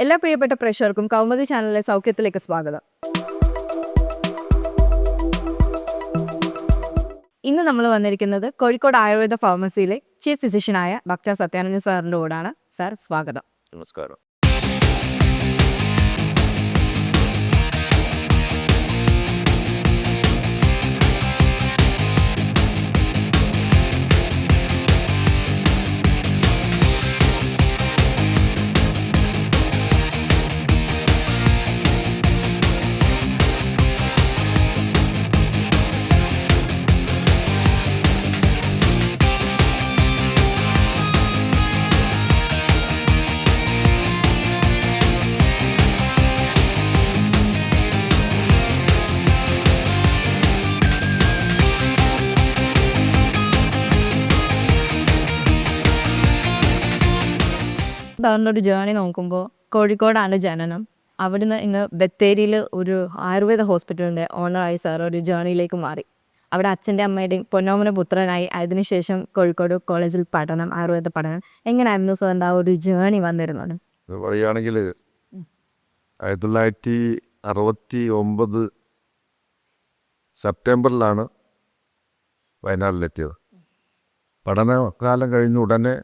എല്ലാ പ്രിയപ്പെട്ട പ്രേക്ഷകർക്കും കൗമുദി ചാനലിലെ സൗഖ്യത്തിലേക്ക് സ്വാഗതം. ഇന്ന് നമ്മൾ വന്നിരിക്കുന്നത് കോഴിക്കോട് ആയുർവേദ ഫാർമസിയിലെ ചീഫ് ഫിസിഷ്യനായ ഡോക്ടർ സത്യാനന്ദ സാറിൻ്റെ കൂടാണ്. സാർ സ്വാഗതം. നമസ്കാരം. സാറിൻ്റെ ഒരു ജേണി നോക്കുമ്പോൾ കോഴിക്കോടാണ് ജനനം. അവിടുന്ന് ഇന്ന് ബത്തേരിയിൽ ഒരു ആയുർവേദ ഹോസ്പിറ്റലിൻ്റെ ഓണറായി സാർ ഒരു ജേണിയിലേക്ക് മാറി. അവിടെ അച്ഛൻ്റെ അമ്മയുടെയും പൊന്നോമന പുത്രനായി അതിനുശേഷം കോഴിക്കോട് കോളേജിൽ പഠനം, ആയുർവേദ പഠനം. എങ്ങനെയായിരുന്നു സാറിൻ്റെ ആ ഒരു ജേണി വന്നിരുന്നത്? പറയുകയാണെങ്കിൽ 1969 സെപ്റ്റംബറിലാണ് വയനാട്ടിലെത്തിയത്. പഠനകാലം കഴിഞ്ഞ ഉടനെ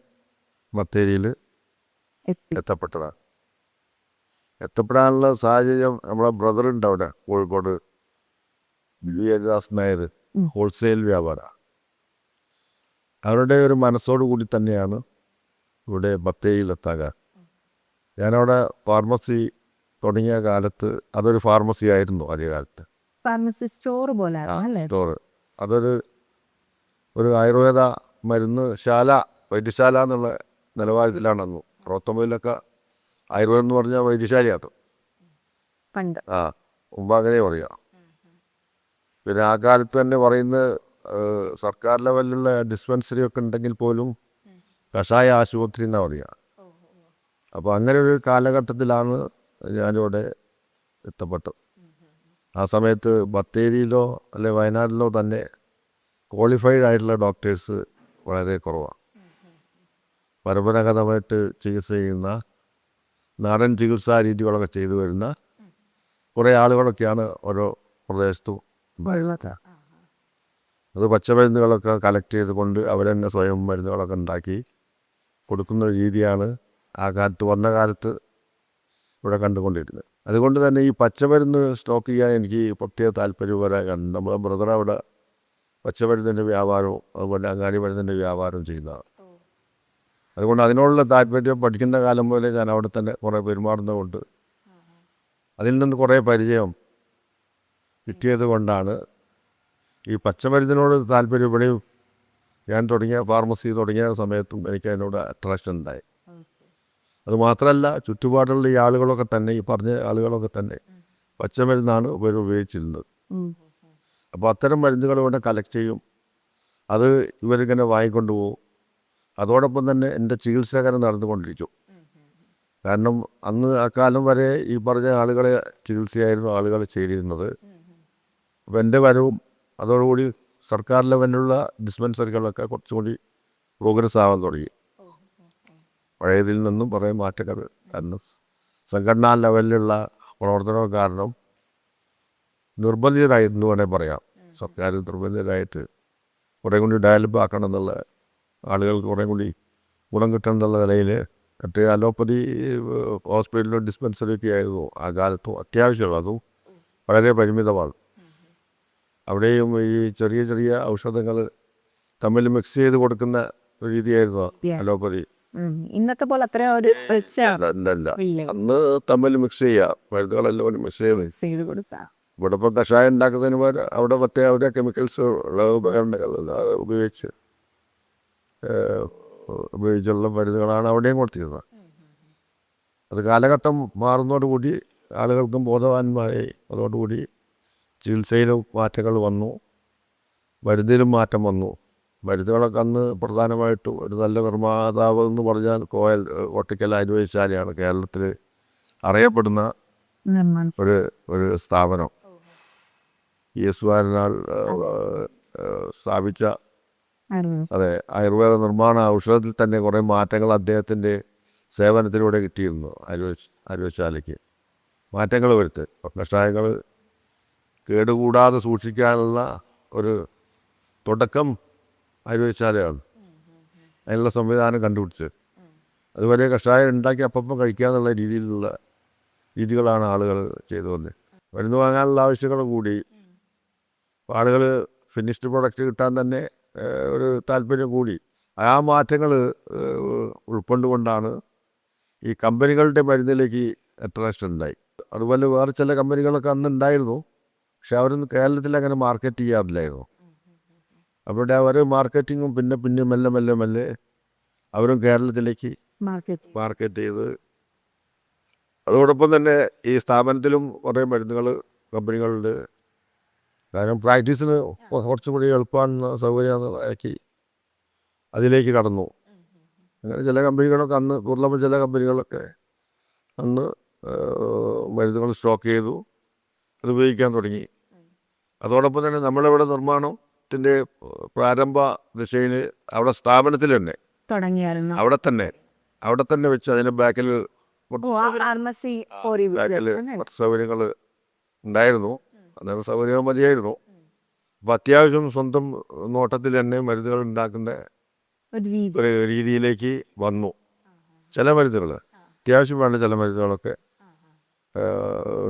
ബത്തേരിയിൽ എത്തപ്പെട്ടതാണ്. എത്തപ്പെടാനുള്ള സാഹചര്യം നമ്മളെ ബ്രദറുണ്ട് അവിടെ കോഴിക്കോട്, വിജയദാസ് നായർ, ഹോൾസെയിൽ വ്യാപാരമാണ്. അവരുടെ ഒരു മനസ്സോടു കൂടി തന്നെയാണ് ഇവിടെ ബത്തേരിയിലെത്താൻ. ഞാനവിടെ ഫാർമസി തുടങ്ങിയ കാലത്ത് അതൊരു ഫാർമസി ആയിരുന്നു ആദ്യകാലത്ത്. ഫാർമസി സ്റ്റോർ പോലെ സ്റ്റോർ. ഒരു ആയുർവേദ മരുന്ന് ശാല, വൈദ്യശാല എന്നുള്ള നിലവാരത്തിലാണെന്നു. 19 ആയുർവേദം എന്ന് പറഞ്ഞാൽ വൈദ്യശാലയാണ് പണ്ട്. മുമ്പ് അങ്ങനെ പറയാം. പിന്നെ ആ കാലത്ത് തന്നെ പറയുന്ന സർക്കാർ ലെവലിലുള്ള ഡിസ്പെൻസറി ഒക്കെ ഉണ്ടെങ്കിൽ പോലും കഷായ ആശുപത്രി എന്നാണ് പറയുക. അപ്പോൾ അങ്ങനെ ഒരു കാലഘട്ടത്തിലാണ് ഞാനിവിടെ എത്തപ്പെട്ടത്. ആ സമയത്ത് ബത്തേരിയിലോ അല്ലെ വയനാട്ടിലോ തന്നെ ക്വാളിഫൈഡ് ആയിട്ടുള്ള ഡോക്ടേഴ്സ് വളരെ കുറവാണ്. പരമ്പരാഗതമായിട്ട് ചികിത്സ ചെയ്യുന്ന നാടൻ ചികിത്സാ രീതികളൊക്കെ ചെയ്തു വരുന്ന കുറേ ആളുകളൊക്കെയാണ് ഓരോ പ്രദേശത്തും. അത് പച്ചമരുന്നുകളൊക്കെ കളക്ട് ചെയ്തുകൊണ്ട് അവരെന്നെ സ്വയം മരുന്നുകളൊക്കെ ഉണ്ടാക്കി കൊടുക്കുന്ന രീതിയാണ് ആ കാലത്ത് വന്ന കാലത്ത് ഇവിടെ കണ്ടുകൊണ്ടിരുന്നത്. അതുകൊണ്ട് തന്നെ ഈ പച്ചമരുന്ന് സ്റ്റോക്ക് ചെയ്യാൻ എനിക്ക് പ്രത്യേക താല്പര്യം വരാൻ നമ്മുടെ ബ്രദർ അവിടെ പച്ചമരുന്നിൻ്റെ വ്യാപാരവും അതുപോലെ അങ്ങാടി മരുന്നിൻ്റെ വ്യാപാരവും ചെയ്യുന്നതാണ്. അതുകൊണ്ട് അതിനോടുള്ള താല്പര്യം പഠിക്കുന്ന കാലം പോലെ ഞാൻ അവിടെ തന്നെ കുറേ പെരുമാറുന്നതുകൊണ്ട് അതിൽ നിന്ന് കുറേ പരിചയം കിട്ടിയത് കൊണ്ടാണ് ഈ പച്ചമരുന്നിനോട് താല്പര്യം. ഇവിടെയും ഞാൻ ഫാർമസി തുടങ്ങിയ സമയത്തും എനിക്ക് അതിനോട് അട്രാക്ഷൻ ഉണ്ടായി. അതുമാത്രമല്ല, ചുറ്റുപാടുള്ള ഈ ആളുകളൊക്കെ തന്നെ, ഈ പറഞ്ഞ ആളുകളൊക്കെ തന്നെ പച്ചമരുന്നാണ് ഉപയോഗിച്ചിരുന്നത്. അപ്പോൾ അത്തരം മരുന്നുകൾ ഇവിടെ കളക്ട് ചെയ്യും, അത് ഇവരിങ്ങനെ വാങ്ങിക്കൊണ്ട് പോകും. അതോടൊപ്പം തന്നെ എൻ്റെ ചികിത്സകരം നടന്നുകൊണ്ടിരിക്കും. കാരണം അന്ന് അക്കാലം വരെ ഈ പറഞ്ഞ ആളുകളെ ചികിത്സയായിരുന്നു ആളുകൾ ചെയ്തിരുന്നത്. അപ്പോൾ എൻ്റെ വരവും അതോടുകൂടി സർക്കാർ ലെവലിലുള്ള ഡിസ്പെൻസറികളൊക്കെ കുറച്ചുകൂടി പ്രോഗ്രസ് ആവാൻ തുടങ്ങി. പഴയതിൽ നിന്നും കുറേ മാറ്റങ്ങൾ. കാരണം സംഘടനാ ലെവലിലുള്ള പ്രവർത്തനം കാരണം നിർബന്ധിതരായിരുന്നു വേണേൽ പറയാം. സർക്കാർ നിർബന്ധിതരായിട്ട് കുറേ കൂടി ഡെവലപ്പ് ആക്കണം എന്നുള്ള, ആളുകൾക്ക് കുറേ കൂടി ഗുണം കിട്ടണം എന്നുള്ള നിലയിൽ മറ്റേ അലോപ്പതി ഹോസ്പിറ്റലും ഡിസ്പെൻസറിയൊക്കെ ആയിരുന്നു ആ കാലത്തും അത്യാവശ്യമാണ്. അതും വളരെ പരിമിതമാണ്. അവിടെയും ഈ ചെറിയ ചെറിയ ഔഷധങ്ങൾ തമ്മിൽ മിക്സ് ചെയ്ത് കൊടുക്കുന്ന ഒരു രീതിയായിരുന്നു അലോപ്പതി. ഇന്നത്തെ പോലെ അത്ര ഒരു അല്ല, അന്ന് തമ്മിൽ മിക്സ് ചെയ്യുക, മരുന്നുകളെല്ലാം മിക്സ് ചെയ്ത് കൊടുത്താ. ഇവിടെ ഇപ്പോൾ കഷായം ഉണ്ടാക്കുന്നതിന് പകരം അവിടെ മറ്റേ അവരുടെ കെമിക്കൽസ് ഉള്ള ഉപകരണങ്ങൾ ഉപയോഗിച്ചുള്ള മരുന്നുകളാണ് അവിടെയും കൊടുത്തിരുന്നത്. അത് കാലഘട്ടം മാറുന്നതോടുകൂടി ആളുകൾക്കും ബോധവാന്മാരായി. അതോടുകൂടി ചികിത്സയിലും മാറ്റങ്ങൾ വന്നു, മരുന്നിലും മാറ്റം വന്നു. മരുന്നുകളൊക്കെ അന്ന് പ്രധാനമായിട്ടും ഒരു നല്ല നിർമ്മാതാവ് എന്ന് പറഞ്ഞാൽ കോട്ടയ്ക്കൽ ആയുർവേദശാലയാണ് കേരളത്തിൽ അറിയപ്പെടുന്ന ഒരു സ്ഥാപനം. ES വാരനാൽ സ്ഥാപിച്ച അതെ ആയുർവേദ നിർമ്മാണ ഔഷധത്തിൽ തന്നെ കുറേ മാറ്റങ്ങൾ അദ്ദേഹത്തിൻ്റെ സേവനത്തിലൂടെ കിട്ടിയിരുന്നു ആര്യവൈദ്യശാലയ്ക്ക്. മാറ്റങ്ങൾ വരുത്ത് കഷായങ്ങൾ കേടുകൂടാതെ സൂക്ഷിക്കാനുള്ള ഒരു തുടക്കം ആര്യവൈദ്യശാലയാണ് അതിനുള്ള സംവിധാനം കണ്ടുപിടിച്ചത്. അതുവരെ കഷായം ഉണ്ടാക്കി അപ്പം കഴിക്കാന്നുള്ള രീതികളാണ് ആളുകൾ ചെയ്തു വന്നത്. മരുന്ന് വാങ്ങാനുള്ള ആവശ്യങ്ങൾ കൂടി, ആളുകൾ ഫിനിഷ്ഡ് പ്രൊഡക്റ്റ് കിട്ടാൻ തന്നെ ഒരു താല്പര്യം കൂടി. ആ മാറ്റങ്ങൾ ഉൾക്കൊണ്ടുകൊണ്ടാണ് ഈ കമ്പനികളുടെ മരുന്നിലേക്ക് അട്രാക്ഷൻ ഉണ്ടായി. അതുപോലെ വേറെ ചില കമ്പനികളൊക്കെ അന്ന് ഉണ്ടായിരുന്നു, പക്ഷെ അവരൊന്നും കേരളത്തിൽ അങ്ങനെ മാർക്കറ്റ് ചെയ്യാറില്ലായിരുന്നു. അവിടെ അവർ മാർക്കറ്റിങ്ങും പിന്നെ മെല്ലെ അവരും കേരളത്തിലേക്ക് മാർക്കറ്റ് ചെയ്ത്. അതോടൊപ്പം തന്നെ ഈ സ്ഥാപനത്തിലും കുറേ മരുന്നുകൾ കമ്പനികളുണ്ട്. കാരണം പ്രാക്ടീസിന് കുറച്ചും കൂടി എളുപ്പമാണെന്ന സൗകര്യമാക്കി അതിലേക്ക് കടന്നു. അങ്ങനെ ചില കമ്പനികളൊക്കെ അന്ന് കൂടുതലും ചില കമ്പനികളൊക്കെ അന്ന് മരുന്നുകൾ സ്റ്റോക്ക് ചെയ്തു, അത് ഉപയോഗിക്കാൻ തുടങ്ങി. അതോടൊപ്പം തന്നെ നമ്മളിവിടെ നിർമ്മാണത്തിൻ്റെ പ്രാരംഭ ദിശയിൽ അവിടെ സ്ഥാപനത്തിൽ തന്നെ തുടങ്ങിയായിരുന്നു. അവിടെ തന്നെ വെച്ച് അതിൻ്റെ ബാക്കിൽ ഫാർമസി സൗകര്യങ്ങൾ ഉണ്ടായിരുന്നു. അന്നേരം സൗകര്യം മതിയായിരുന്നു. അപ്പം അത്യാവശ്യം സ്വന്തം നോട്ടത്തിൽ തന്നെ മരുന്നുകൾ ഉണ്ടാക്കുന്ന ഒരു രീതിയിലേക്ക് വന്നു. ചില മരുന്നുകൾ അത്യാവശ്യം വേണ്ട ചില മരുന്നുകളൊക്കെ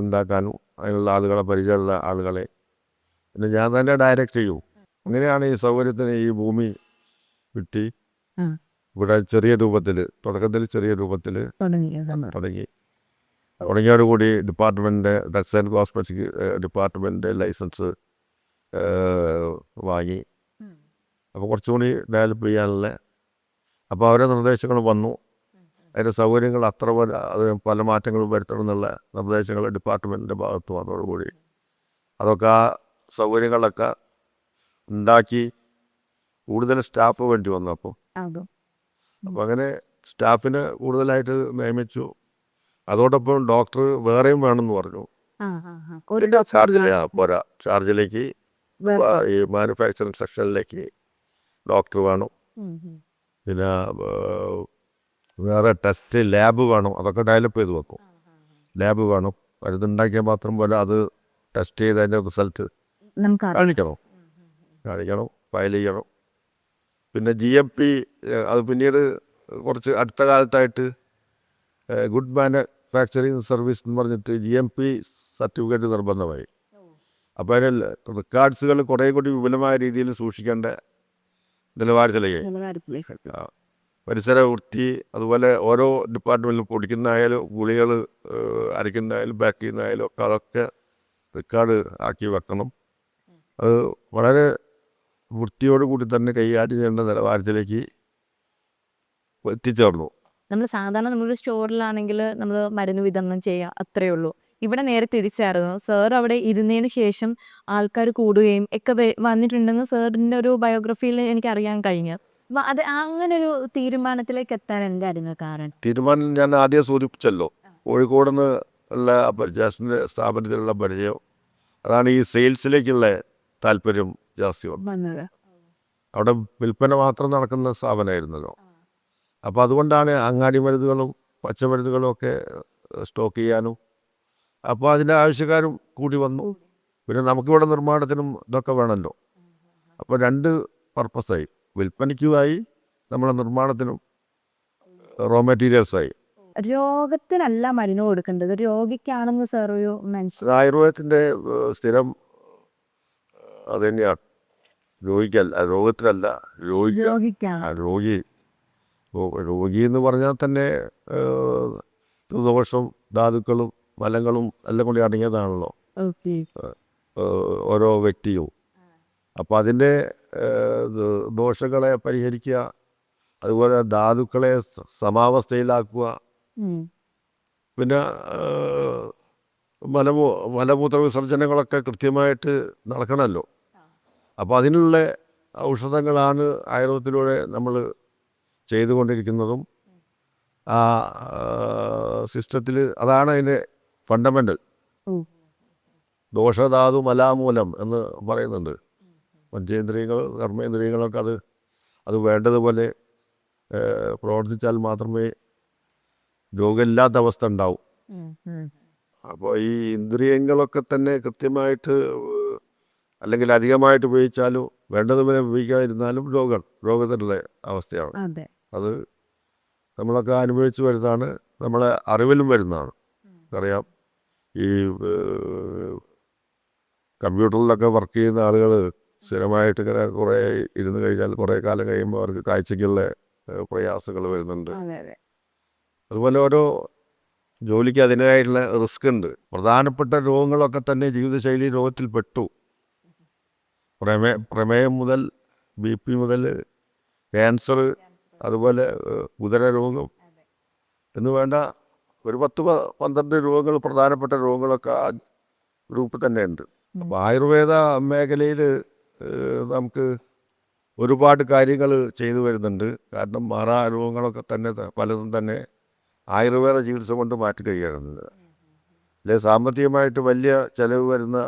ഉണ്ടാക്കാനും അതിനുള്ള ആളുകളെ, പരിചയമുള്ള ആളുകളെ പിന്നെ ഞാൻ തന്നെ ഡയറക്റ്റ് ചെയ്യും. അങ്ങനെയാണ് ഈ സൗകര്യത്തിന് ഈ ഭൂമി കിട്ടി. ഇവിടെ തുടക്കത്തിൽ ചെറിയ രൂപത്തിൽ തുടങ്ങിയോടുകൂടി department drugs and cosmetic department license വാങ്ങി. അപ്പോൾ കുറച്ചുകൂടി ഡെവലപ്പ് ചെയ്യാനുള്ള, അപ്പോൾ അവരെ നിർദ്ദേശങ്ങൾ വന്നു. അതിൻ്റെ സൗകര്യങ്ങൾ അത്ര അത് പല മാറ്റങ്ങളും വരുത്തണം എന്നുള്ള നിർദ്ദേശങ്ങൾ ഡിപ്പാർട്ട്മെൻറ്റിൻ്റെ ഭാഗത്ത് വന്നതോടുകൂടി അതൊക്കെ ആ സൗകര്യങ്ങളൊക്കെ ഉണ്ടാക്കി കൂടുതൽ സ്റ്റാഫ് വേണ്ടി വന്നു. അപ്പോൾ അങ്ങനെ സ്റ്റാഫിനെ കൂടുതലായിട്ട് നിയമിച്ചു. അതോടൊപ്പം ഡോക്ടർ വേറെയും വേണമെന്ന് പറഞ്ഞു. ചാർജിലേക്ക് ഈ മാനുഫാക്ചറിങ് സെക്ഷനിലേക്ക് ഡോക്ടർ വേണം. പിന്നെ വേറെ ടെസ്റ്റ് ലാബ് വേണം. അതൊക്കെ ഡെവലപ്പ് ചെയ്ത് വെക്കും. ലാബ് വേണം. മരുന്നുണ്ടാക്കിയാൽ മാത്രം പോലെ അത് ടെസ്റ്റ് ചെയ്ത് അതിൻ്റെ റിസൾട്ട് കാണിക്കണം, ഫയൽ ചെയ്യണം. പിന്നെ GMP, അത് പിന്നീട് കുറച്ച് അടുത്ത കാലത്തായിട്ട് ഗുഡ് മാനുഫാക്ചറിങ് സർവീസ് എന്ന് പറഞ്ഞിട്ട് GMP സർട്ടിഫിക്കറ്റ് നിർബന്ധമായി. അപ്പോൾ അതിൽ റെക്കോർഡ്സുകൾ കുറേ കൂടി വിപുലമായ രീതിയിൽ സൂക്ഷിക്കേണ്ട നിലവാരത്തിലേക്ക് പരിസര വൃത്തി, അതുപോലെ ഓരോ ഡിപ്പാർട്ട്മെൻറ്റിലും പൊടിക്കുന്നതായാലും ഗുളികൾ അരയ്ക്കുന്നതായാലും പാക്ക് ചെയ്യുന്നതായാലും ഒക്കെ അതൊക്കെ റെക്കോർഡ് ആക്കി വെക്കണം. അത് വളരെ വൃത്തിയോടുകൂടി തന്നെ കൈകാര്യം ചെയ്യേണ്ട നിലവാരത്തിലേക്ക് എത്തിച്ചേർന്നു. നമ്മൾ സാധാരണ നമ്മളൊരു സ്റ്റോറിലാണെങ്കിൽ നമ്മൾ മരുന്ന് വിതരണം ചെയ്യുക, അത്രയേ ഉള്ളൂ. ഇവിടെ നേരെ തിരിച്ചായിരുന്നു. സാർ അവിടെ ഇരുന്നതിന് ശേഷം ആൾക്കാർ കൂടുകയും ഒക്കെ വന്നിട്ടുണ്ടെന്ന് സാറിൻ്റെ ഒരു ബയോഗ്രഫിയിൽ എനിക്ക് അറിയാൻ കഴിഞ്ഞു. അപ്പം അത് അങ്ങനൊരു തീരുമാനത്തിലേക്ക് എത്താൻ എന്തായിരുന്നു കാരണം? തീരുമാനം ഞാൻ ആദ്യം സൂചിപ്പിച്ചല്ലോ, കോഴിക്കോട് നിന്ന് ഉള്ള പരിചയത്തിൻ്റെ സ്ഥാപനത്തിലുള്ള പരിചയം, അതാണ് ഈ സെയിൽസിലേക്കുള്ള താല്പര്യം ജാസ്തി വന്നത്. അവിടെ വിൽപ്പന മാത്രം നടക്കുന്ന സ്ഥാപനമായിരുന്നല്ലോ. അപ്പോൾ അതുകൊണ്ടാണ് അങ്ങാടി മരുന്നുകളും പച്ചമരുന്നുകളും ഒക്കെ സ്റ്റോക്ക് ചെയ്യാനും, അപ്പോൾ അതിൻ്റെ ആവശ്യക്കാരും കൂടി വന്നു. പിന്നെ നമുക്കിവിടെ നിർമ്മാണത്തിനും ഇതൊക്കെ വേണമല്ലോ. അപ്പോൾ രണ്ട് പർപ്പസായി, വിൽപ്പനയ്ക്കുമായി നമ്മുടെ നിർമ്മാണത്തിനും റോ മെറ്റീരിയൽസായി. രോഗത്തിനല്ല മരുന്ന് കൊടുക്കേണ്ടത്, രോഗിക്കാണെന്ന് സാർ ഒരു മനസ്സിലായി. ആയുർവേദത്തിൻ്റെ സ്ഥിരം അത് തന്നെയാണ്. രോഗിക്കല്ല, രോഗത്തിനല്ല, രോഗി എന്ന് പറഞ്ഞാൽ തന്നെ ദോഷം, ധാതുക്കളും മലങ്ങളും എല്ലാം കൂടി അടങ്ങിയതാണല്ലോ ഓരോ വ്യക്തിയും. അപ്പോൾ അതിൻ്റെ ദോഷങ്ങളെ പരിഹരിക്കുക, അതുപോലെ ധാതുക്കളെ സമാവസ്ഥയിലാക്കുക, പിന്നെ മലമൂത്ര വിസർജനങ്ങളൊക്കെ കൃത്യമായിട്ട് നടക്കണമല്ലോ. അപ്പോൾ അതിനുള്ള ഔഷധങ്ങളാണ് ആയുർവേദത്തിലൂടെ നമ്മൾ ചെയ്തുകൊണ്ടിരിക്കുന്നതും. ആ സിസ്റ്റത്തിൽ അതാണ് അതിൻ്റെ ഫണ്ടമെൻ്റൽ. ദോഷധാതു മലാമൂലം എന്ന് പറയുന്നുണ്ട്. പഞ്ചേന്ദ്രിയങ്ങൾ, കർമ്മേന്ദ്രിയങ്ങളൊക്കെ അത് വേണ്ടതുപോലെ പ്രവർത്തിച്ചാൽ മാത്രമേ രോഗമില്ലാത്ത അവസ്ഥ ഉണ്ടാവും. അപ്പോൾ ഈ ഇന്ദ്രിയങ്ങളൊക്കെ തന്നെ കൃത്യമായിട്ട് അല്ലെങ്കിൽ അധികമായിട്ട് ഉപയോഗിച്ചാലോ വേണ്ടതുപോലെ ഉപയോഗിക്കാതിരുന്നാലും രോഗത്തിനുള്ള അവസ്ഥയാണ്. അതെ. അത് നമ്മളൊക്കെ അനുഭവിച്ച് വരുന്നതാണ്, നമ്മളെ അറിവിലും വരുന്നതാണ്. അറിയാം, ഈ കമ്പ്യൂട്ടറിലൊക്കെ വർക്ക് ചെയ്യുന്ന ആളുകൾ സ്ഥിരമായിട്ട് ഇങ്ങനെ കുറേ ഇരുന്ന് കഴിഞ്ഞാൽ കുറേ കാലം കഴിയുമ്പോൾ അവർക്ക് കാഴ്ചയ്ക്കുള്ള പ്രയാസങ്ങൾ വരുന്നുണ്ട്. അതെ അതെ. അതുപോലെ ഓരോ ജോലിക്ക് അതിൻ്റേതായിട്ടുള്ള റിസ്ക് ഉണ്ട്. പ്രധാനപ്പെട്ട രോഗങ്ങളൊക്കെ തന്നെ ജീവിതശൈലി രോഗത്തിൽ പെട്ടു. പ്രമേയം മുതൽ BP മുതൽ ക്യാൻസർ, അതുപോലെ ഉദരരോഗം എന്ന് വേണ്ട ഒരു 10-12 രോഗങ്ങൾ, പ്രധാനപ്പെട്ട രോഗങ്ങളൊക്കെ ആ ഗ്രൂപ്പിൽ തന്നെ ഉണ്ട്. അപ്പോൾ ആയുർവേദ മേഖലയിൽ നമുക്ക് ഒരുപാട് കാര്യങ്ങൾ ചെയ്തു വരുന്നുണ്ട്. കാരണം മാറാ രോഗങ്ങളൊക്കെ തന്നെ പലതും തന്നെ ആയുർവേദ ചികിത്സ കൊണ്ട് മാറ്റി കഴിയുന്നത്. അല്ലെ സാമ്പത്തികമായിട്ട് വലിയ ചിലവ് വരുന്ന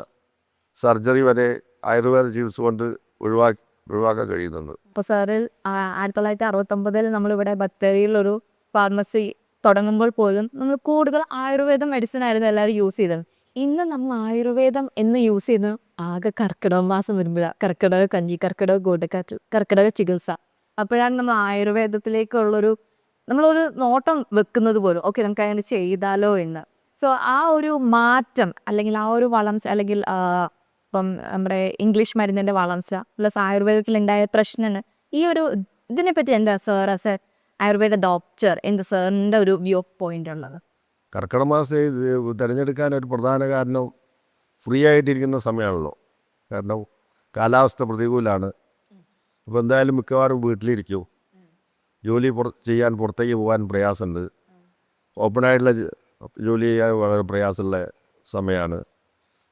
സർജറി വരെ ആയുർവേദ ചികിത്സ കൊണ്ട് ഒഴിവാക്കാൻ കഴിയുന്നുണ്ട്. അപ്പോൾ സാറ് 1969 നമ്മളിവിടെ ബത്തേരിയിലൊരു ഫാർമസി തുടങ്ങുമ്പോൾ പോലും നമ്മൾ കൂടുതൽ ആയുർവേദ മെഡിസിൻ ആയിരുന്നു എല്ലാവരും യൂസ് ചെയ്തത്. ഇന്ന് നമ്മൾ ആയുർവേദം എന്ന് യൂസ് ചെയ്യുന്നത് ആകെ കർക്കിടക മാസം വരുമ്പോഴാണ്. കർക്കിടക കഞ്ഞി, കർക്കിടക ഗോട്ടക്കാറ്റ്, കർക്കിടക ചികിത്സ. അപ്പോഴാണ് നമ്മൾ ആയുർവേദത്തിലേക്കുള്ളൊരു നമ്മളൊരു നോട്ടം വെക്കുന്നത് പോലും. ഓക്കെ, നമുക്ക് അങ്ങനെ ചെയ്താലോ എന്ന്. സോ ആ ഒരു മാറ്റം അല്ലെങ്കിൽ ആ ഒരു വളർച്ച, അല്ലെങ്കിൽ ഇപ്പം നമ്മുടെ ഇംഗ്ലീഷ് മരുന്നിൻ്റെ വളർച്ച പ്ലസ് ആയുർവേദത്തിലുണ്ടായ പ്രശ്നമാണ് ഈ ഒരു ഇതിനെപ്പറ്റി എന്താ sir as A Ayurveda doctor എന്താ സാറിൻ്റെ ഒരു വ്യൂ ഓഫ് പോയിന്റ് ഉള്ളത്? കർക്കിടക മാസം തിരഞ്ഞെടുക്കാൻ ഒരു പ്രധാന കാരണം ഫ്രീ ആയിട്ടിരിക്കുന്ന സമയമാണല്ലോ. കാരണം കാലാവസ്ഥ പ്രതികൂലമാണ്. അപ്പോൾ എന്തായാലും മിക്കവാറും വീട്ടിലിരിക്കും. ജോലി ചെയ്യാൻ പുറത്തേക്ക് പോകാൻ പ്രയാസമുണ്ട്. ഓപ്പണായിട്ടുള്ള ജോലി ചെയ്യാൻ വളരെ പ്രയാസമുള്ള സമയമാണ്.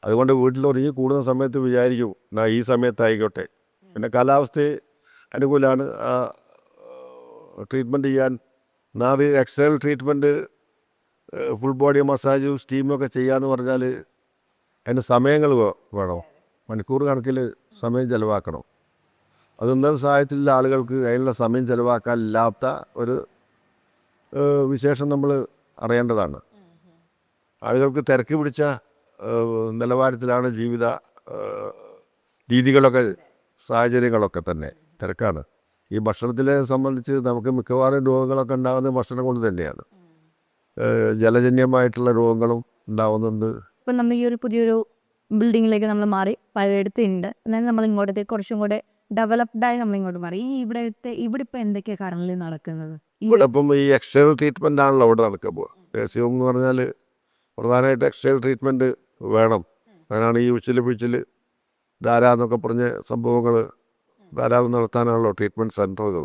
അതുകൊണ്ട് വീട്ടിലൊരുങ്ങി കൂടുന്ന സമയത്ത് വിചാരിക്കും എന്നാൽ ഈ സമയത്തായിക്കോട്ടെ. പിന്നെ കാലാവസ്ഥ അനുകൂലമാണ്. ട്രീറ്റ്മെൻറ്റ് ചെയ്യാൻ നാല് എക്സ്റ്റേണൽ ട്രീറ്റ്മെൻറ്റ്, ഫുൾ ബോഡി മസാജും സ്റ്റീമൊക്കെ ചെയ്യാന്ന് പറഞ്ഞാൽ അതിന് സമയങ്ങൾ വേണം. മണിക്കൂർ കണക്കിൽ സമയം ചിലവാക്കണം. അതൊന്നും സാഹചര്യത്തിലുള്ള ആളുകൾക്ക് അതിനുള്ള സമയം ചിലവാക്കാനില്ലാത്ത ഒരു വിശേഷം നമ്മൾ അറിയേണ്ടതാണ്. ആളുകൾക്ക് തിരക്ക് പിടിച്ച നിലവാരത്തിലാണ് ജീവിത രീതികളൊക്കെ, സാഹചര്യങ്ങളൊക്കെ തന്നെ തിരക്കാണ്. ഈ ഭക്ഷണത്തിനെ സംബന്ധിച്ച് നമുക്ക് മിക്കവാറും രോഗങ്ങളൊക്കെ ഉണ്ടാകുന്നത് ഭക്ഷണം കൊണ്ട് തന്നെയാണ്. ജലജന്യമായിട്ടുള്ള രോഗങ്ങളും ഉണ്ടാവുന്നുണ്ട്. ഇപ്പം നമ്മൾ ഈ ഒരു പുതിയൊരു ബിൽഡിങ്ങിലേക്ക് നമ്മൾ മാറി, പഴയടുത്ത് ഉണ്ട്, എന്നാലും നമ്മൾ ഇങ്ങോട്ടേക്ക് കുറച്ചും കൂടെ ഡെവലപ്ഡായി നമ്മൾ ഇങ്ങോട്ട് മാറി. ഇവിടെ ഇപ്പം എന്തൊക്കെയാണ് കറണ്ടിൽ നടക്കുന്നത്? ഇവിടെ ഇപ്പം ഈ എക്സ്റ്റേണൽ ട്രീറ്റ്മെൻ്റ് ആണല്ലോ ഇവിടെ നടക്കുമ്പോൾ. ദേശീയം എന്ന് പറഞ്ഞാൽ പ്രധാനമായിട്ട് എക്സ്റ്റേണൽ ട്രീറ്റ്മെൻറ്റ് വേണം. അതിനാണ് ഈ പിച്ചിൽ ധാരാന്നൊക്കെ പറഞ്ഞ സംഭവങ്ങൾ ധാരാളം നടത്താനാണല്ലോ ട്രീറ്റ്മെൻറ്റ് സെൻ്ററുകൾ.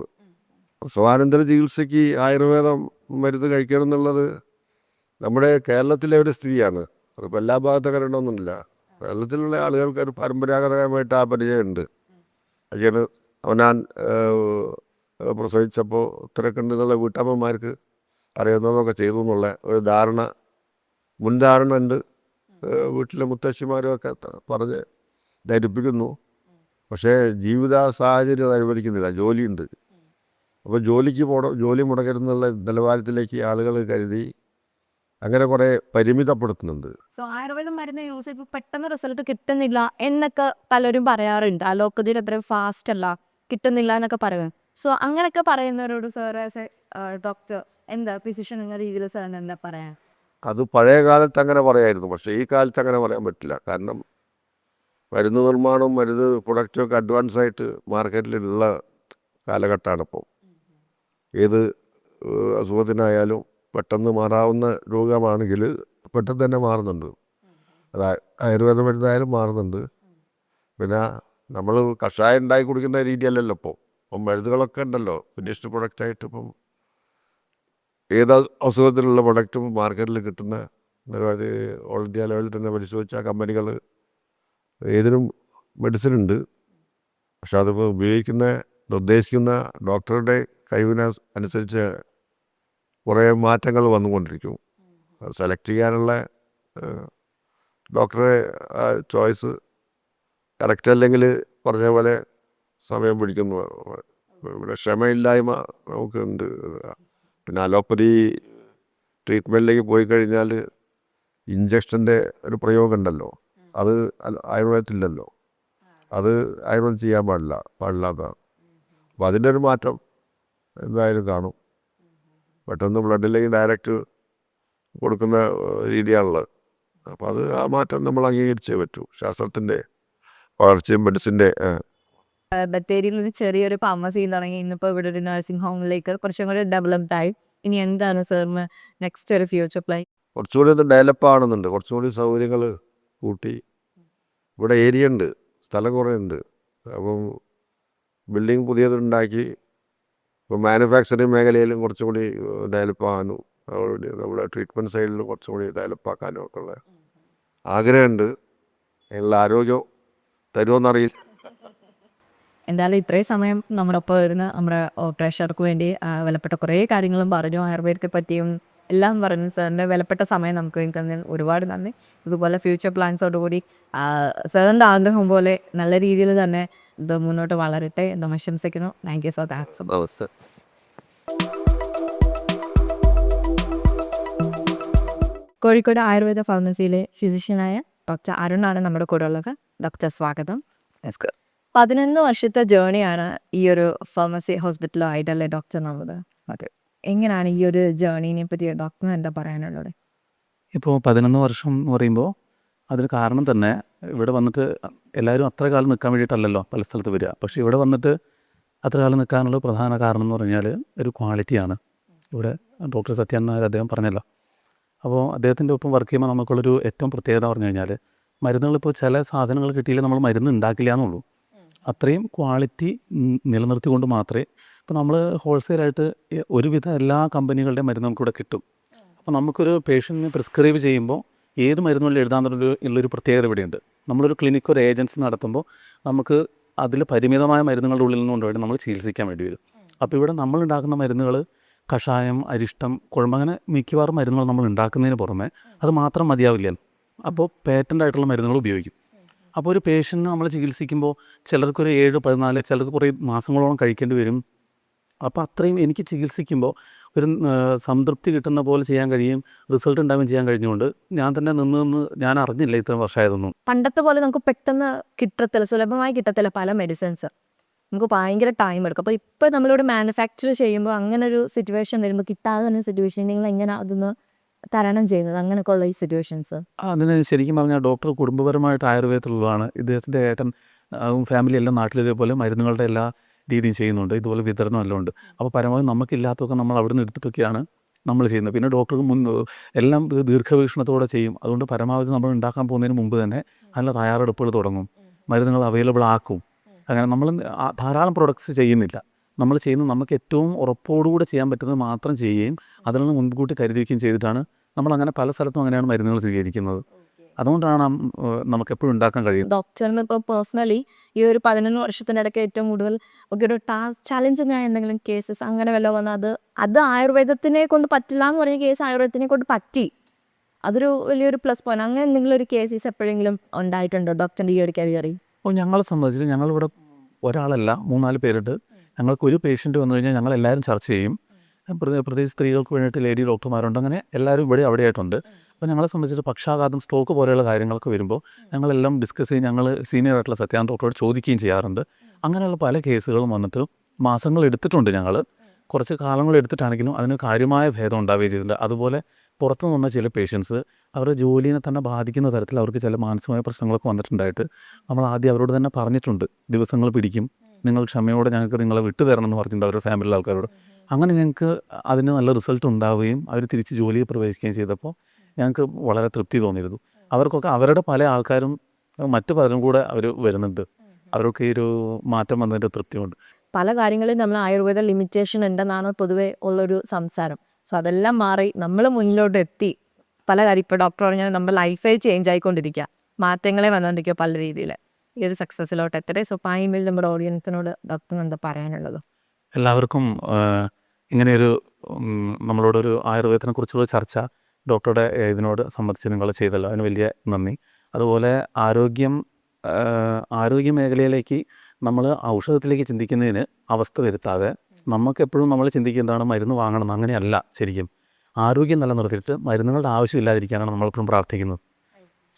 പ്രസവാനന്തര ചികിത്സയ്ക്ക് ആയുർവേദം മരുന്ന് കഴിക്കണം എന്നുള്ളത് നമ്മുടെ കേരളത്തിലെ ഒരു സ്ഥിതിയാണ്. അതിപ്പോൾ എല്ലാ ഭാഗത്തും കരണ്ടൊന്നുമില്ല. കേരളത്തിലുള്ള ആളുകൾക്ക് ഒരു പരമ്പരാഗതമായിട്ട് ആ പരിചയമുണ്ട്. അതിന് അവനാൻ പ്രസവിച്ചപ്പോൾ തിരക്കുണ്ട് എന്നുള്ള വീട്ടമ്മമാർക്ക് അറിയുന്നതൊക്കെ ചെയ്തു എന്നുള്ള ഒരു മുൻധാരണ ഉണ്ട്. വീട്ടിലെ മുത്തശ്ശിമാരൊക്കെ പറഞ്ഞ് ധരിപ്പിക്കുന്നു. പക്ഷേ ജീവിത സാഹചര്യം അനുവദിക്കുന്നില്ല. ജോലിയുണ്ട്. അപ്പോൾ ജോലിക്ക് പോകണം, ജോലി മുടക്കരുന്നുള്ള നിലവാരത്തിലേക്ക് ആളുകൾ കരുതി അങ്ങനെ കുറേ പരിമിതപ്പെടുത്തുന്നുണ്ട്. സോ ആയുർവേദം മരുന്ന് യൂസ് ചെയ്ത് പെട്ടെന്ന് റിസൾട്ട് കിട്ടുന്നില്ല എന്നൊക്കെ പലരും പറയാറുണ്ട്. അലോപ്പതിയിൽ അത്രയും ഫാസ്റ്റ് അല്ല, കിട്ടുന്നില്ല എന്നൊക്കെ പറയുന്നത്. സോ അങ്ങനെയൊക്കെ പറയുന്നവരോട് സാർ ആസ് എ ഡോക്ടർ, എന്താ ഫിസിഷ്യൻ എന്ന രീതിയിൽ സാറിന് എന്താ പറയാൻ? അത് പഴയ കാലത്ത് അങ്ങനെ പറയായിരുന്നു. പക്ഷേ ഈ കാലത്ത് അങ്ങനെ പറയാൻ പറ്റില്ല. കാരണം മരുന്ന് നിർമ്മാണവും മരുന്ന് പ്രൊഡക്റ്റൊക്കെ അഡ്വാൻസ് ആയിട്ട് മാർക്കറ്റിലുള്ള കാലഘട്ടമാണ് ഇപ്പോൾ. ഏത് അസുഖത്തിനായാലും പെട്ടെന്ന് മാറാവുന്ന രോഗമാണെങ്കിൽ പെട്ടെന്ന് തന്നെ മാറുന്നുണ്ട്. അത് ആയുർവേദ മരുന്നായാലും മാറുന്നുണ്ട്. പിന്നെ നമ്മൾ കഷായം ഉണ്ടാക്കി കുടിക്കുന്ന രീതിയല്ലല്ലോ ഇപ്പോൾ. ഇപ്പം മരുന്നുകളൊക്കെ ഉണ്ടല്ലോ ഫിനിഷ്ഡ് പ്രൊഡക്റ്റായിട്ട്. ഇപ്പം ഏത് അസുഖത്തിലുള്ള പ്രൊഡക്റ്റും മാർക്കറ്റിൽ കിട്ടുന്ന നിരവധി ഓൾ ഇന്ത്യ ലെവലിൽ തന്നെ പരിശോധിച്ച കമ്പനികൾ ഏതിനും മെഡിസിൻ ഉണ്ട്. പക്ഷെ അതിപ്പോൾ നിർദ്ദേശിക്കുന്ന ഡോക്ടറുടെ കഴിവിന് അനുസരിച്ച് കുറേ മാറ്റങ്ങൾ വന്നുകൊണ്ടിരിക്കും. സെലക്ട് ചെയ്യാനുള്ള ഡോക്ടറെ ചോയ്സ് കറക്റ്റ് അല്ലെങ്കിൽ പറഞ്ഞ പോലെ സമയം പിടിക്കുന്നു. ഇവിടെ ക്ഷമയില്ലായ്മ നമുക്കുണ്ട്. പിന്നെ അലോപ്പതി ട്രീറ്റ്മെൻറ്റിലേക്ക് പോയി കഴിഞ്ഞാൽ ഇഞ്ചക്ഷൻ്റെ ഒരു പ്രയോഗം ഉണ്ടല്ലോ, അത് ആയുർവേദത്തില്ലല്ലോ. അത് ആയുർവേദം ചെയ്യാൻ പാടില്ലാത്തതാണ്. അപ്പോൾ അതിൻ്റെ ഒരു മാറ്റം എന്തായാലും കാണും. പെട്ടെന്ന് ബ്ലഡിലേക്ക് ഡയറക്റ്റ് കൊടുക്കുന്ന രീതിയാണുള്ളത്. അപ്പോൾ അത് ആ മാറ്റം നമ്മൾ അംഗീകരിച്ചേ പറ്റൂ. ശാസ്ത്രത്തിൻ്റെ വളർച്ചയും മെഡിസിൻ്റെ ബത്തേരിയിൽ ഒരു ചെറിയൊരു ഫാർമസി തുടങ്ങി, ഇന്നിപ്പോൾ ഇവിടെ ഒരു നഴ്സിംഗ് ഹോമിലേക്ക് കുറച്ചും കൂടി ഡെവലപ്ഡ് ആയി. ഇനി എന്താണ് സാറിന് നെക്സ്റ്റ് ഒരു ഫ്യൂച്ചർ പ്ലാൻ? കുറച്ചുകൂടി ഒന്ന് ഡെവലപ്പ് ആവുന്നുണ്ട്. കുറച്ചുകൂടി സൗകര്യങ്ങൾ കൂട്ടി. ഇവിടെ ഏരിയ ഉണ്ട്, സ്ഥലം കുറേ ഉണ്ട്. അപ്പം ബിൽഡിംഗ് പുതിയതുണ്ടാക്കി ഇപ്പോൾ മാനുഫാക്ചറിങ് മേഖലയിലും കുറച്ചുകൂടി ഡെവലപ്പ് ആകാനും നമ്മുടെ ട്രീറ്റ്മെൻറ്റ് സൈഡിലും കുറച്ചുകൂടി ഡെവലപ്പ് ആക്കാനും ഒക്കെ ഉള്ള ആഗ്രഹമുണ്ട്. അതിനുള്ള ആരോഗ്യം തരുമെന്നറിയില്ല. എന്തായാലും ഇത്രയും സമയം നമ്മുടെ ഒപ്പം വരുന്ന നമ്മുടെ പ്രേക്ഷകർക്ക് വേണ്ടി വിലപ്പെട്ട കുറേ കാര്യങ്ങളും പറഞ്ഞു, ആയുർവേദത്തെ പറ്റിയും എല്ലാം പറഞ്ഞു. സാറിൻ്റെ വിലപ്പെട്ട സമയം നമുക്ക് തന്നതിന് ഒരുപാട് നന്ദി. ഇതുപോലെ ഫ്യൂച്ചർ പ്ലാൻസോടുകൂടി സാറിൻ്റെ ആഗ്രഹം പോലെ നല്ല രീതിയിൽ തന്നെ ഇത് മുന്നോട്ട് വളരട്ടെ എന്ന് ആശംസിക്കുന്നു. Thank you so thanks. Kozhikode Ayurveda ഫാർമസിയിലെ ഫിസിഷ്യനായ ഡോക്ടർ അരുണാണ് നമ്മുടെ കൂടെ ഉള്ളത്. ഡോക്ടർ സ്വാഗതം. 11 വർഷത്തെ ജേണിയാണ് ഈ ഒരു ഫാർമസി ഹോസ്പിറ്റലോ ആയിട്ടല്ലേ ഡോക്ടർ ഉള്ളത്? അതെ. എങ്ങനെയാണ് ഈ ഒരു ജേണിനെ പറ്റി ഡോക്ടറിന് എന്താ പറയാനുള്ളത്? ഇപ്പോൾ 11 വർഷം എന്ന് പറയുമ്പോൾ അതിന് കാരണം തന്നെ ഇവിടെ വന്നിട്ട് എല്ലാവരും അത്ര കാലം നിൽക്കാൻ വേണ്ടിയിട്ടല്ലല്ലോ പല സ്ഥലത്ത് വരിക. പക്ഷേ ഇവിടെ വന്നിട്ട് അത്ര കാലം നിൽക്കാനുള്ള പ്രധാന കാരണം എന്ന് പറഞ്ഞാൽ ഒരു ക്വാളിറ്റിയാണ്. ഇവിടെ ഡോക്ടർ സത്യൻ നായർ അദ്ദേഹം പറഞ്ഞല്ലോ. അപ്പോൾ അദ്ദേഹത്തിൻ്റെ ഒപ്പം വർക്ക് ചെയ്യുമ്പോൾ നമുക്കുള്ളൊരു ഏറ്റവും പ്രത്യേകത പറഞ്ഞു കഴിഞ്ഞാൽ മരുന്നുകളിപ്പോൾ ചില സാധനങ്ങൾ കിട്ടിയില്ല നമ്മൾ മരുന്ന് ഉണ്ടാക്കില്ല എന്നുള്ളൂ. അത്രയും ക്വാളിറ്റി നിലനിർത്തിക്കൊണ്ട് മാത്രമേ ഇപ്പോൾ നമ്മൾ ഹോൾസെയിലായിട്ട് ഒരുവിധ എല്ലാ കമ്പനികളുടെയും മരുന്ന് നമുക്കിവിടെ കിട്ടും. അപ്പോൾ നമുക്കൊരു പേഷ്യൻറ്റിന് പ്രിസ്ക്രൈബ് ചെയ്യുമ്പോൾ ഏത് മരുന്നുകളിൽ എഴുതാന്നുള്ളൊരു പ്രത്യേകത ഇവിടെയുണ്ട്. നമ്മളൊരു ക്ലിനിക്ക് ഒരു ഏജൻസി നടത്തുമ്പോൾ നമുക്ക് അതിൽ പരിമിതമായ മരുന്നുകളുടെ ഉള്ളിൽ നിന്ന് കൊണ്ടുപോയിട്ട് നമ്മൾ ചികിത്സിക്കാൻ വേണ്ടി വരും. അപ്പോൾ ഇവിടെ നമ്മളുണ്ടാക്കുന്ന മരുന്നുകൾ കഷായം, അരിഷ്ടം, കുഴമ്പ്, അങ്ങനെ മിക്കവാറും മരുന്നുകൾ നമ്മൾ ഉണ്ടാക്കുന്നതിന് പുറമെ അത് മാത്രം മതിയാവില്ല. അപ്പോൾ പേറ്റൻ്റ് ആയിട്ടുള്ള മരുന്നുകൾ ഉപയോഗിക്കും. അപ്പോൾ ഒരു പേഷ്യൻറ്റിന് നമ്മൾ ചികിത്സിക്കുമ്പോൾ ചിലർക്കൊരു 7-14, ചിലർക്ക് കുറേ മാസങ്ങളോളം കഴിക്കേണ്ടി വരും. അപ്പോൾ അത്രയും എനിക്ക് ചികിത്സിക്കുമ്പോൾ ഒരു സംതൃപ്തി കിട്ടുന്ന പോലെ ചെയ്യാൻ കഴിയും, റിസൾട്ട് ഉണ്ടാവുകയും ചെയ്യാൻ കഴിഞ്ഞുകൊണ്ട് ഞാൻ തന്നെ നിന്ന് ഞാൻ അറിഞ്ഞില്ല ഇത്രയും വർഷമായതൊന്നും. പണ്ടത്തെ പോലെ നമുക്ക് പെട്ടെന്ന് കിട്ടത്തില്ല, സുലഭമായി കിട്ടത്തില്ല പല മെഡിസിൻസ്. നമുക്ക് ഭയങ്കര ടൈം എടുക്കും. അപ്പോൾ ഇപ്പോൾ നമ്മളിവിടെ മാനുഫാക്ചർ ചെയ്യുമ്പോൾ അങ്ങനെ ഒരു സിറ്റുവേഷൻ വരുമ്പോൾ കിട്ടാതെ തന്നെ സിറ്റുവേഷൻ നിങ്ങൾ എങ്ങനെ അതൊന്ന് തരണം ചെയ്യുന്നത്, അങ്ങനെയൊക്കെ ഉള്ള ഈ സിറ്റുവേഷൻസ്? അതിന് ശരിക്കും പറഞ്ഞാൽ ഡോക്ടർ കുടുംബപരമായിട്ട് ആയുർവേദത്തിലുള്ളതാണ്. ഇദ്ദേഹത്തിൻ്റെ ഏട്ടൻ ഫാമിലി എല്ലാം നാട്ടിൽ ഇതേപോലെ മരുന്നുകളുടെ എല്ലാ രീതിയും ചെയ്യുന്നുണ്ട്. ഇതുപോലെ വിതരണം എല്ലാം ഉണ്ട്. അപ്പോൾ പരമാവധി നമുക്കില്ലാത്തതൊക്കെ നമ്മൾ അവിടെ നിന്ന് എടുത്തിട്ടൊക്കെയാണ് നമ്മൾ ചെയ്യുന്നത്. പിന്നെ ഡോക്ടർക്ക് എല്ലാം ദീർഘവീക്ഷണത്തോടെ ചെയ്യും. അതുകൊണ്ട് പരമാവധി നമ്മൾ ഉണ്ടാക്കാൻ പോകുന്നതിന് മുമ്പ് തന്നെ അതിനുള്ള തയ്യാറെടുപ്പുകൾ തുടങ്ങും, മരുന്നുകൾ അവൈലബിൾ ആക്കും. അങ്ങനെ നമ്മൾ ധാരാളം പ്രൊഡക്ട്സ് ചെയ്യുന്നില്ല. നമ്മൾ ചെയ്യുന്നത് നമുക്ക് ഏറ്റവും ഉറപ്പോടുകൂടെ ചെയ്യാൻ പറ്റുന്നത് മാത്രം ചെയ്യുകയും അതിൽ നിന്ന് മുൻകൂട്ടി കരുതി വയ്ക്കുകയും ചെയ്തിട്ടാണ് നമ്മളങ്ങനെ പല സ്ഥലത്തും അങ്ങനെയാണ് മരുന്നുകൾ സ്വീകരിക്കുന്നത്. അതുകൊണ്ടാണ് നമുക്കെപ്പോഴും ഉണ്ടാക്കാൻ കഴിയുന്നത്. ഡോക്ടറിന് ഇപ്പോൾ പേഴ്സണലി ഈ ഒരു 11 വർഷത്തിൻ്റെ ഇടയ്ക്ക് ഏറ്റവും കൂടുതൽ ഒക്കെ ഒരു ചാലഞ്ചിങ് ആയ എന്തെങ്കിലും കേസസ് അങ്ങനെ വല്ല വന്നാൽ അത് ആയുർവേദത്തിനെ കൊണ്ട് പറ്റില്ല എന്ന് പറഞ്ഞ കേസ് ആയുർവേദത്തിനെ കൊണ്ട് പറ്റി, അതൊരു വലിയൊരു പ്ലസ് പോയിന്റ്. അങ്ങനെ എന്തെങ്കിലും ഒരു കേസസ് എപ്പോഴെങ്കിലും ഉണ്ടായിട്ടുണ്ടോ ഡോക്ടറിൻ്റെ ഈ ഒരു കരിയറിൽ? അപ്പോൾ ഞങ്ങളെ സംബന്ധിച്ച് ഞങ്ങളിവിടെ ഒരാളല്ല 3-4 പേരുണ്ട്. ഞങ്ങൾക്കൊരു പേഷ്യൻ്റ് വന്നു കഴിഞ്ഞാൽ ഞങ്ങളെല്ലാവരും ചർച്ച ചെയ്യും. പ്രത്യേകിച്ച് സ്ത്രീകൾക്ക് വേണ്ടിയിട്ട് ലേഡി ഡോക്ടർമാരുണ്ട്. അങ്ങനെ എല്ലാവരും അവിടെയായിട്ടുണ്ട്. അപ്പോൾ ഞങ്ങളെ സംബന്ധിച്ചിട്ട് പക്ഷാഘാതം, സ്ട്രോക്ക് പോലെയുള്ള കാര്യങ്ങളൊക്കെ വരുമ്പോൾ ഞങ്ങളെല്ലാം ഡിസ്കസ് ചെയ്യും. ഞങ്ങൾ സീനിയർ ആയിട്ടുള്ള സത്യാൻ ഡോക്ടറോട് ചോദിക്കുകയും ചെയ്യാറുണ്ട്. അങ്ങനെയുള്ള പല കേസുകളും വന്നിട്ട് മാസങ്ങൾ എടുത്തിട്ടുണ്ട്. ഞങ്ങൾ കുറച്ച് കാലങ്ങൾ എടുത്തിട്ടാണെങ്കിലും അതിന് കാര്യമായ ഭേദം ഉണ്ടാവുകയും ചെയ്തില്ല. അതുപോലെ പുറത്തു നിന്ന ചില പേഷ്യൻസ് അവരുടെ ജോലിയെ തന്നെ ബാധിക്കുന്ന തരത്തിൽ അവർക്ക് ചില മാനസികമായ പ്രശ്നങ്ങളൊക്കെ വന്നിട്ടുണ്ടായിട്ട് നമ്മൾ ആദ്യം അവരോട് തന്നെ പറഞ്ഞിട്ടുണ്ട്, ദിവസങ്ങൾ പിടിക്കും, നിങ്ങൾ ക്ഷമയോടെ ഞങ്ങൾക്ക് നിങ്ങളെ വിട്ടു തരണം എന്ന് പറഞ്ഞിട്ടുണ്ട് അവരുടെ ഫാമിലിയിലെ ആൾക്കാരോട്. അങ്ങനെ ഞങ്ങൾക്ക് അതിന് നല്ല റിസൾട്ട് ഉണ്ടാവുകയും അവർ തിരിച്ച് ജോലിയിൽ പ്രവേശിക്കുകയും ചെയ്തപ്പോൾ ഞങ്ങൾക്ക് വളരെ തൃപ്തി തോന്നിയിരുന്നു. അവർക്കൊക്കെ അവരുടെ പല ആൾക്കാരും മറ്റു പലരും കൂടെ അവർ വരുന്നുണ്ട്. അവർക്ക് ഈ ഒരു മാറ്റം വന്നതിൻ്റെ തൃപ്തിയുണ്ട്. പല കാര്യങ്ങളിലും നമ്മൾ ആയുർവേദ ലിമിറ്റേഷൻ ഉണ്ടെന്നാണ് പൊതുവെ ഉള്ളൊരു സംസാരം. സോ അതെല്ലാം മാറി നമ്മൾ മുന്നിലോട്ട് എത്തി. പല കാര്യം ഇപ്പോൾ ഡോക്ടർ പറഞ്ഞാൽ നമ്മൾ ലൈഫേ ചേഞ്ച് ആയിക്കൊണ്ടിരിക്കുക, മാറ്റങ്ങളെ വന്നുകൊണ്ടിരിക്കുക പല രീതിയിൽ ഈ ഒരു സക്സസ്സിലോട്ട് എത്തട്ടെ. സോ പായിമിൽ നമ്മുടെ ഓഡിയൻസിനോട് ഡോക്ടറിന് എന്താ പറയാനുള്ളത്? എല്ലാവർക്കും ഇങ്ങനെയൊരു നമ്മളോടൊരു ആയുർവേദത്തിനെ കുറിച്ചുള്ള ചർച്ച ഡോക്ടറുടെ ഇതിനോട് സംബന്ധിച്ച് നിങ്ങൾ ചെയ്തല്ലോ, അതിന് വലിയ നന്ദി. അതുപോലെ ആരോഗ്യ മേഖലയിലേക്ക് നമ്മൾ ഔഷധത്തിലേക്ക് ചിന്തിക്കുന്നതിന് അവസ്ഥ വരുത്താതെ നമുക്കെപ്പോഴും നമ്മൾ ചിന്തിക്കുന്നതാണ് മരുന്ന് വാങ്ങണം, അങ്ങനെയല്ല ശരിക്കും. ആരോഗ്യം നിലനിർത്തിയിട്ട് മരുന്നുകളുടെ ആവശ്യമില്ലാതിരിക്കാനാണ് നമ്മളെപ്പോഴും പ്രാർത്ഥിക്കുന്നത്.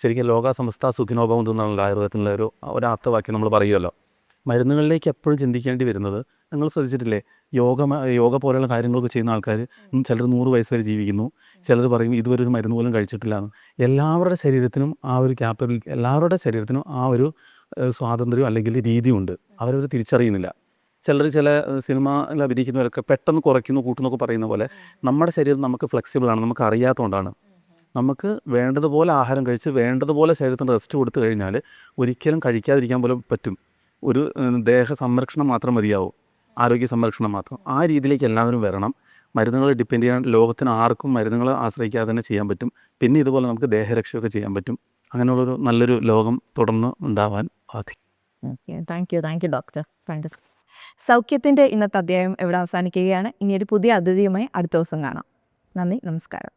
ശരിക്കും ലോക സമസ്ത സുഖിനോഭവം എന്നുള്ള ആയുർവേദത്തിലുള്ള ഒരു ആപ്തവാക്യം നമ്മൾ പറയുമല്ലോ. മരുന്നുകളിലേക്ക് എപ്പോഴും ചിന്തിക്കേണ്ടി വരുന്നത്, നിങ്ങൾ ശ്രദ്ധിച്ചിട്ടില്ലേ, യോഗ പോലെയുള്ള കാര്യങ്ങളൊക്കെ ചെയ്യുന്ന ആൾക്കാർ ചിലർ 100 വയസ്സ് വരെ ജീവിക്കുന്നു, ചിലർ പറയും ഇതുവരെ ഒരു മരുന്ന് പോലും കഴിച്ചിട്ടില്ല എന്ന്. എല്ലാവരുടെ ശരീരത്തിനും ആ ഒരു ക്യാപ്പബിലിറ്റി, എല്ലാവരുടെ ശരീരത്തിനും ആ ഒരു സ്വാതന്ത്ര്യം അല്ലെങ്കിൽ രീതിയുണ്ട്, അവരവർ തിരിച്ചറിയുന്നില്ല. ചില സിനിമയിൽ അഭിനയിക്കുന്നവരൊക്കെ പെട്ടെന്ന് കുറയ്ക്കുന്നു കൂട്ടുന്നൊക്കെ പറയുന്ന പോലെ നമ്മുടെ ശരീരം നമുക്ക് ഫ്ലെക്സിബിളാണ്, നമുക്ക് അറിയാത്തതുകൊണ്ടാണ്. നമുക്ക് വേണ്ടതുപോലെ ആഹാരം കഴിച്ച് വേണ്ടതുപോലെ ശരീരത്തിന് റെസ്റ്റ് കൊടുത്തു കഴിഞ്ഞാൽ ഒരിക്കലും കഴിക്കാതിരിക്കാൻ പോലും പറ്റും. ഒരു ദേഹ സംരക്ഷണം മാത്രം മതിയാവും, ആരോഗ്യ സംരക്ഷണം മാത്രം. ആ രീതിയിലേക്ക് എല്ലാവരും വരണം. മരുന്നുകളെ ഡിപ്പെൻഡ് ചെയ്യാൻ ലോകത്തിന് ആർക്കും മരുന്നുകളെ ആശ്രയിക്കാതെ തന്നെ ചെയ്യാൻ പറ്റും. പിന്നെ ഇതുപോലെ നമുക്ക് ദേഹരക്ഷയൊക്കെ ചെയ്യാൻ പറ്റും. അങ്ങനെയുള്ളൊരു നല്ലൊരു ലോകം തുടർന്ന് ഉണ്ടാവാൻ സാധിക്കും. Okay, thank you doctor. സൗഖ്യത്തിൻ്റെ ഇന്നത്തെ അധ്യായം ഇവിടെ അവസാനിക്കുകയാണ്. ഇനി ഒരു പുതിയ അതിഥിയുമായി അടുത്ത ദിവസം കാണാം. നന്ദി, നമസ്കാരം.